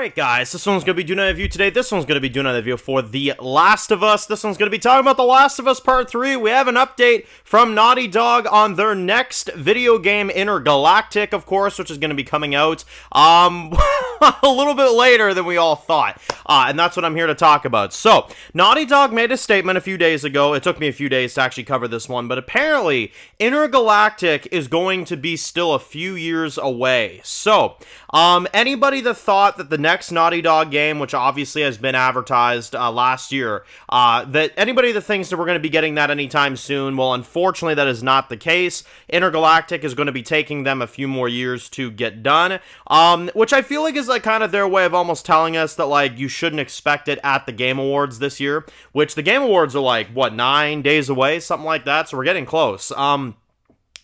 Alright guys, this one's going to be doing a review today. This one's going to be doing a review for The Last of Us. This one's going to be talking about The Last of Us Part 3. We have an update from Naughty Dog on their next video game, Intergalactic, of course, which is going to be coming out a little bit later than we all thought. And that's what I'm here to talk about. So, Naughty Dog made a statement a few days ago. It took me a few days to actually cover this one, but apparently, Intergalactic is going to be still a few years away. So, anybody that thought that the next Naughty Dog game, which obviously has been advertised last year, that anybody that thinks that we're going to be getting that anytime soon, well, unfortunately, that is not the case. Intergalactic is going to be taking them a few more years to get done, which I feel like is like kind of their way of almost telling us that like you shouldn't expect it at the Game Awards this year, which the Game Awards are like, what, 9 days away, something like that, so we're getting close.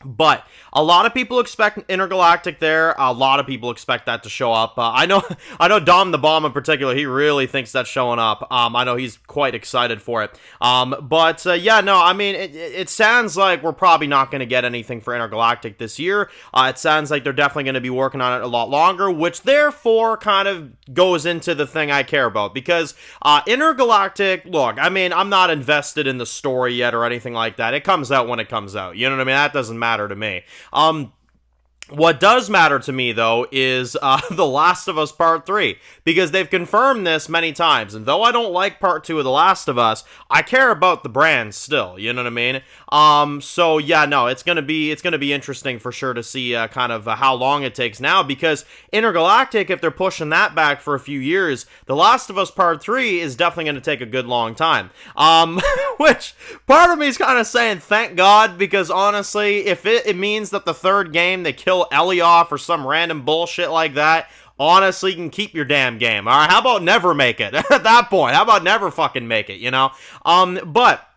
But a lot of people expect Intergalactic there. A lot of people expect that to show up. I know Dom the Bomb in particular, he really thinks that's showing up. I know he's quite excited for it. Yeah, no, I mean, it sounds like we're probably not going to get anything for Intergalactic this year. It sounds like they're definitely going to be working on it a lot longer, which therefore kind of goes into the thing I care about. Because Intergalactic, look, I mean, I'm not invested in the story yet or anything like that. It comes out when it comes out. You know what I mean? That doesn't matter to me. What does matter to me, though, is The Last of Us Part 3, because they've confirmed this many times, and though I don't like Part 2 of The Last of Us, I care about the brand still, you know what I mean? So yeah, no, it's gonna be interesting for sure to see kind of how long it takes now, because Intergalactic, if they're pushing that back for a few years, The Last of Us Part 3 is definitely gonna take a good long time. Which, part of me is kind of saying, thank God, because honestly, if it means that the third game, they kill Ellie off or some random bullshit like that, honestly, you can keep your damn game. Alright, how about never make it? At that point, how about never fucking make it, you know? But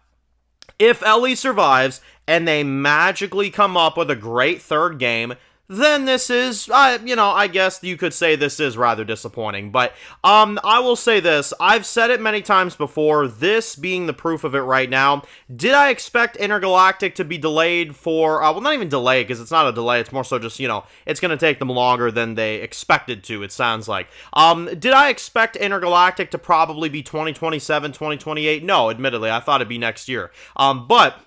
if Ellie survives and they magically come up with a great third game, then this is, you know, I guess you could say this is rather disappointing. But I will say this, I've said it many times before, this being the proof of it right now. Did I expect Intergalactic to be delayed for, well, not even delayed, because it's not a delay, it's more so just, you know, it's going to take them longer than they expected to, it sounds like. Did I expect Intergalactic to probably be 2027, 2028? No, admittedly, I thought it'd be next year. But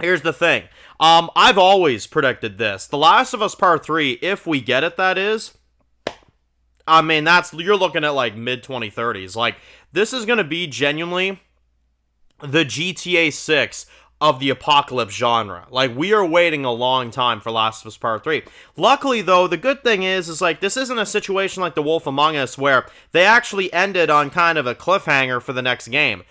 here's the thing. I've always predicted this. The Last of Us Part 3, if we get it, that is, I mean, you're looking at like mid-2030s. Like, this is going to be genuinely the GTA 6 of the apocalypse genre. Like, we are waiting a long time for Last of Us Part 3. Luckily, though, the good thing is like, this isn't a situation like The Wolf Among Us where they actually ended on kind of a cliffhanger for the next game.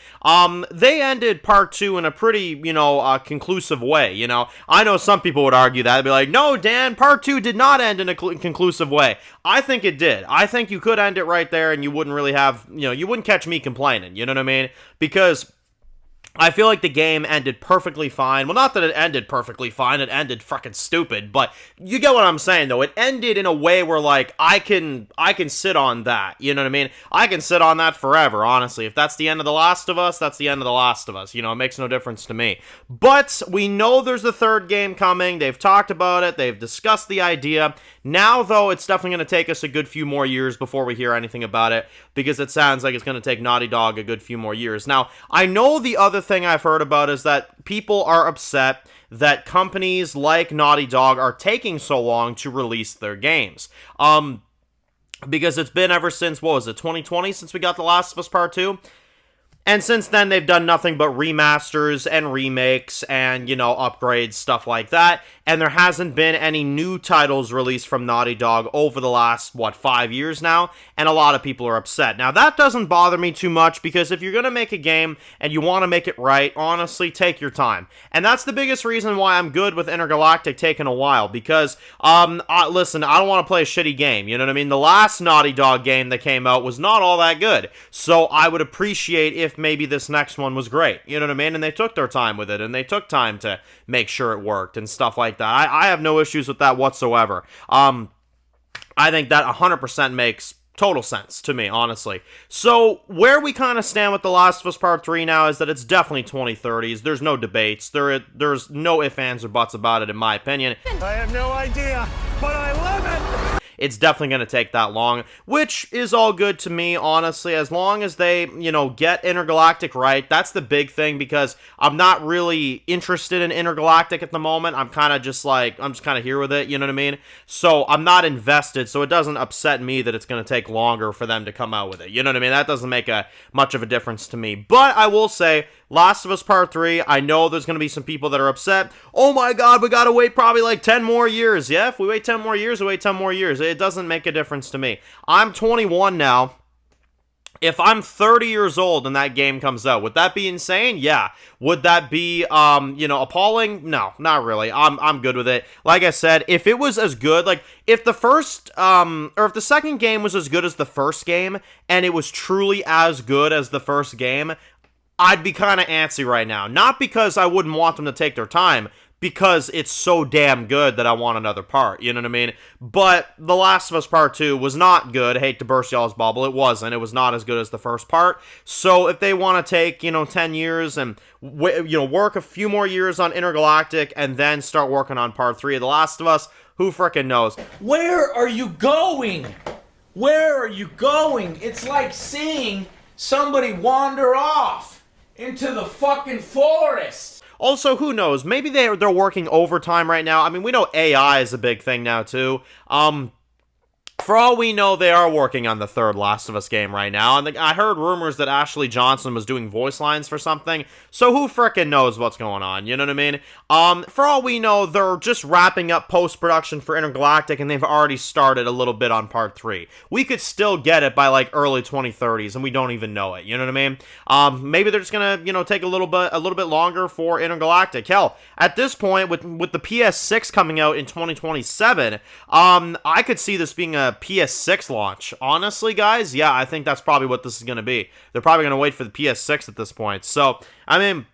They ended Part 2 in a pretty, you know, conclusive way, you know. I know some people would argue that. They'd be like, no, Dan, Part 2 did not end in a conclusive way. I think it did. I think you could end it right there and you wouldn't really have, you know, you wouldn't catch me complaining, you know what I mean? Because I feel like the game ended perfectly fine. Well, not that it ended perfectly fine, it ended fucking stupid, but you get what I'm saying, though. It ended in a way where, like, I can sit on that, you know what I mean? I can sit on that forever, honestly. If that's the end of The Last of Us, that's the end of The Last of Us. You know, it makes no difference to me. But we know there's a third game coming. They've talked about it. They've discussed the idea. Now, though, it's definitely going to take us a good few more years before we hear anything about it, because it sounds like it's going to take Naughty Dog a good few more years. Now, I know the other thing I've heard about is that people are upset that companies like Naughty Dog are taking so long to release their games. Because it's been ever since, what was it, 2020 since we got The Last of Us Part 2? And since then, they've done nothing but remasters and remakes and, you know, upgrades, stuff like that. And there hasn't been any new titles released from Naughty Dog over the last, 5 years now? And a lot of people are upset. Now, that doesn't bother me too much, because if you're going to make a game and you want to make it right, honestly, take your time. And that's the biggest reason why I'm good with Intergalactic taking a while, because, listen, I don't want to play a shitty game, you know what I mean? The last Naughty Dog game that came out was not all that good. So I would appreciate if maybe this next one was great, you know what I mean? And they took their time with it, and they took time to make sure it worked and stuff like that. I have no issues with that whatsoever. I think that 100% makes total sense to me, honestly. So, where we kind of stand with The Last of Us Part 3 now is that it's definitely 2030s. There's no debates. There's no ifs, ands, or buts about it, in my opinion. I have no idea, but I love it! it's definitely going to take that long, which is all good to me, honestly, as long as they, you know, get Intergalactic right. That's the big thing, because I'm not really interested in Intergalactic at the moment. I'm kind of just like, I'm just kind of here with it, you know what I mean? So I'm not invested, so it doesn't upset me that it's going to take longer for them to come out with it, you know what I mean? That doesn't make much of a difference to me. But I will say, Last of Us Part 3, I know there's going to be some people that are upset. Oh my god, we got to wait probably like 10 more years. Yeah, if we wait 10 more years, we wait 10 more years. It doesn't make a difference to me. I'm 21 now. If I'm 30 years old and that game comes out, would that be insane? Yeah. Would that be, you know, appalling? No, not really. I'm good with it. Like I said, if it was as good, like, if the first, or if the second game was as good as the first game, and it was truly as good as the first game, I'd be kind of antsy right now. Not because I wouldn't want them to take their time, because it's so damn good that I want another part, you know what I mean? But The Last of Us Part 2 was not good. I hate to burst y'all's bubble. It wasn't. It was not as good as the first part. So if they want to take, you know, 10 years and, you know, work a few more years on Intergalactic and then start working on Part 3 of The Last of Us, who frickin' knows? Where are you going? Where are you going? It's like seeing somebody wander off into the fucking forest. Also, who knows? Maybe they're working overtime right now. I mean, we know AI is a big thing now, too. For all we know, they are working on the third Last of Us game right now. And I heard rumors that Ashley Johnson was doing voice lines for something. So who frickin' knows what's going on? You know what I mean? For all we know, they're just wrapping up post-production for Intergalactic, and they've already started a little bit on Part 3. We could still get it by, like, early 2030s, and we don't even know it. You know what I mean? Maybe they're just gonna, you know, take a little bit longer for Intergalactic. Hell, at this point, with the PS6 coming out in 2027, I could see this being a PS6 launch. Honestly, guys, yeah, I think that's probably what this is going to be. They're probably going to wait for the PS6 at this point. So, I mean,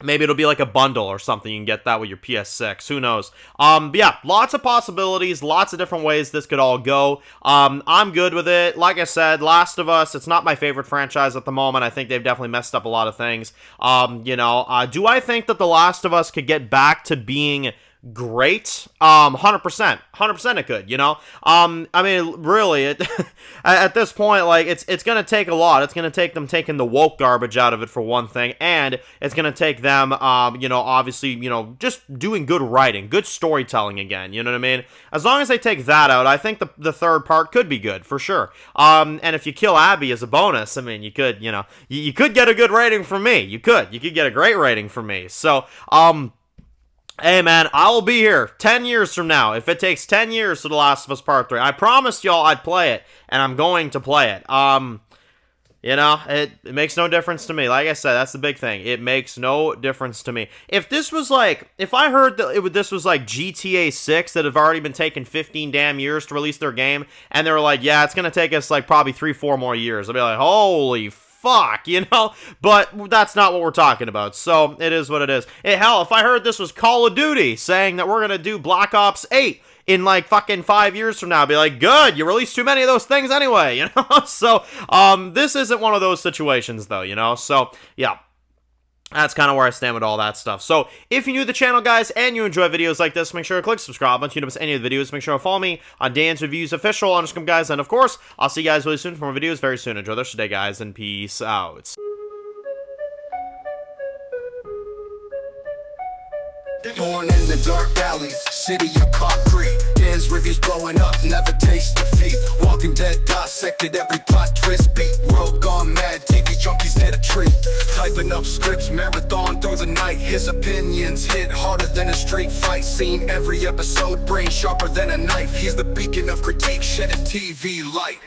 maybe it'll be like a bundle or something. You can get that with your PS6. Who knows? But yeah, lots of possibilities, lots of different ways this could all go. I'm good with it. Like I said, Last of Us, it's not my favorite franchise at the moment. I think they've definitely messed up a lot of things. You know, do I think that The Last of Us could get back to being great? 100% it could, you know? I mean, really, at this point, like, it's gonna take a lot. It's gonna take them taking the woke garbage out of it, for one thing, and it's gonna take them, you know, obviously, you know, just doing good writing, good storytelling again, you know what I mean? As long as they take that out, I think the third part could be good, for sure. And if you kill Abby as a bonus, I mean, you could, you know, you could get a good rating from me. You could get a great rating from me. So, hey man, I will be here 10 years from now. If it takes 10 years to The Last of Us Part 3, I promised y'all I'd play it, and I'm going to play it. You know, it makes no difference to me. Like I said, that's the big thing. It makes no difference to me. If this was like, if I heard that this was like GTA 6 that have already been taking 15 damn years to release their game, and they were like, yeah, it's gonna take us like probably 3-4 more years, I'd be like, holy fuck, you know? But that's not what we're talking about, so it is what it is. Hell, if I heard this was Call of Duty saying that we're gonna do Black Ops 8 in like fucking 5 years from now, I'd be like, good, you released too many of those things anyway, you know? So, this isn't one of those situations though, you know? So, yeah. That's kind of where I stand with all that stuff. So, if you're new to the channel, guys, and you enjoy videos like this, make sure to click subscribe button. You don't miss any of the videos. Make sure to follow me on Dan's Reviews Official on Instagram, guys. And, of course, I'll see you guys really soon for more videos very soon. Enjoy the rest of the day, guys, and peace out. Born in the dark valleys, city of concrete. Dan's reviews blowing up, never taste defeat. Walking Dead dissected every plot twist beat. World gone mad, TV junkies need a treat. Typing up scripts, marathon through the night. His opinions hit harder than a street fight scene. Every episode, brain sharper than a knife. He's the beacon of critique, shedding TV light.